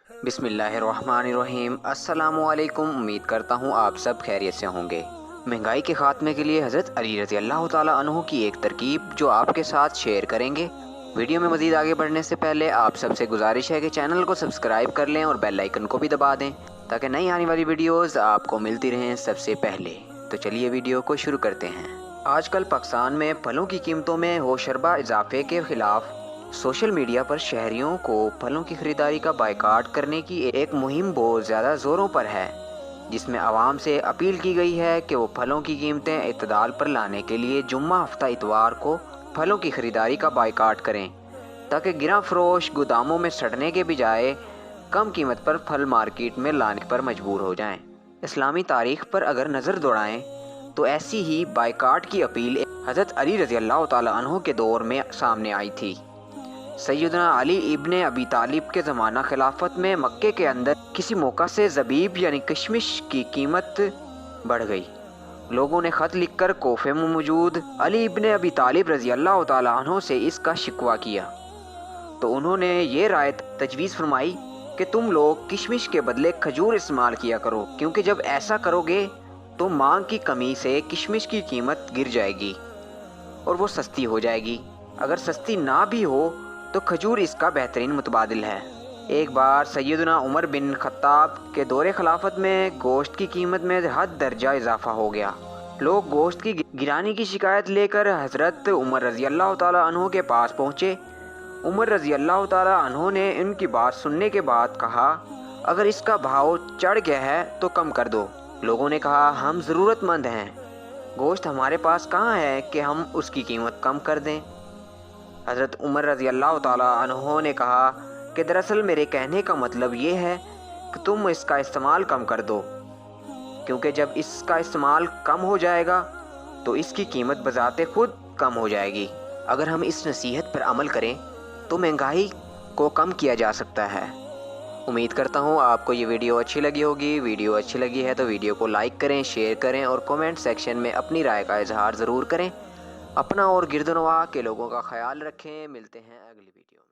بسم اللہ الرحمن الرحیم۔ السلام علیکم، امید کرتا ہوں آپ سب خیریت سے ہوں گے۔ مہنگائی کے خاتمے کے لیے حضرت علی رضی اللہ تعالیٰ عنہ کی ایک ترکیب جو آپ کے ساتھ شیئر کریں گے۔ ویڈیو میں مزید آگے بڑھنے سے پہلے آپ سب سے گزارش ہے کہ چینل کو سبسکرائب کر لیں اور بیل آئیکن کو بھی دبا دیں تاکہ نئی آنے والی ویڈیوز آپ کو ملتی رہیں سب سے پہلے۔ تو چلیے ویڈیو کو شروع کرتے ہیں۔ آج کل پاکستان میں پھلوں کی قیمتوں میں ہوشربا اضافے کے خلاف سوشل میڈیا پر شہریوں کو پھلوں کی خریداری کا بائیکاٹ کرنے کی ایک مہم بہت زیادہ زوروں پر ہے، جس میں عوام سے اپیل کی گئی ہے کہ وہ پھلوں کی قیمتیں اعتدال پر لانے کے لیے جمعہ ہفتہ اتوار کو پھلوں کی خریداری کا بائیکاٹ کریں تاکہ گراں فروش گوداموں میں سڑنے کے بجائے کم قیمت پر پھل مارکیٹ میں لانے پر مجبور ہو جائیں۔ اسلامی تاریخ پر اگر نظر دوڑائیں تو ایسی ہی بائیکاٹ کی اپیل حضرت علی رضی اللہ تعالیٰ عنہ کے دور میں سامنے آئی تھی۔ سیدنا علی ابن ابی طالب کے زمانہ خلافت میں مکے کے اندر کسی موقع سے زبیب یعنی کشمش کی قیمت بڑھ گئی۔ لوگوں نے خط لکھ کر کوفے میں موجود علی ابن ابی طالب رضی اللہ تعالیٰ عنہ سے اس کا شکوہ کیا، تو انہوں نے یہ رائے تجویز فرمائی کہ تم لوگ کشمش کے بدلے کھجور استعمال کیا کرو، کیونکہ جب ایسا کرو گے تو مانگ کی کمی سے کشمش کی قیمت گر جائے گی اور وہ سستی ہو جائے گی۔ اگر سستی نہ بھی ہو تو کھجور اس کا بہترین متبادل ہے۔ ایک بار سیدنا عمر بن خطاب کے دور خلافت میں گوشت کی قیمت میں حد درجہ اضافہ ہو گیا۔ لوگ گوشت کی گرانی کی شکایت لے کر حضرت عمر رضی اللہ تعالیٰ عنہ کے پاس پہنچے۔ عمر رضی اللہ تعالیٰ عنہ نے ان کی بات سننے کے بعد کہا، اگر اس کا بھاؤ چڑھ گیا ہے تو کم کر دو۔ لوگوں نے کہا، ہم ضرورت مند ہیں، گوشت ہمارے پاس کہاں ہے کہ ہم اس کی قیمت کم کر دیں۔ حضرت عمر رضی اللہ تعالیٰ عنہ نے کہا کہ دراصل میرے کہنے کا مطلب یہ ہے کہ تم اس کا استعمال کم کر دو، کیونکہ جب اس کا استعمال کم ہو جائے گا تو اس کی قیمت بذات خود کم ہو جائے گی۔ اگر ہم اس نصیحت پر عمل کریں تو مہنگائی کو کم کیا جا سکتا ہے۔ امید کرتا ہوں آپ کو یہ ویڈیو اچھی لگی ہوگی۔ ویڈیو اچھی لگی ہے تو ویڈیو کو لائک کریں، شیئر کریں اور کومنٹ سیکشن میں اپنی رائے کا اظہار ضرور کریں۔ اپنا اور گرد و نواح کے لوگوں کا خیال رکھیں۔ ملتے ہیں اگلی ویڈیو میں۔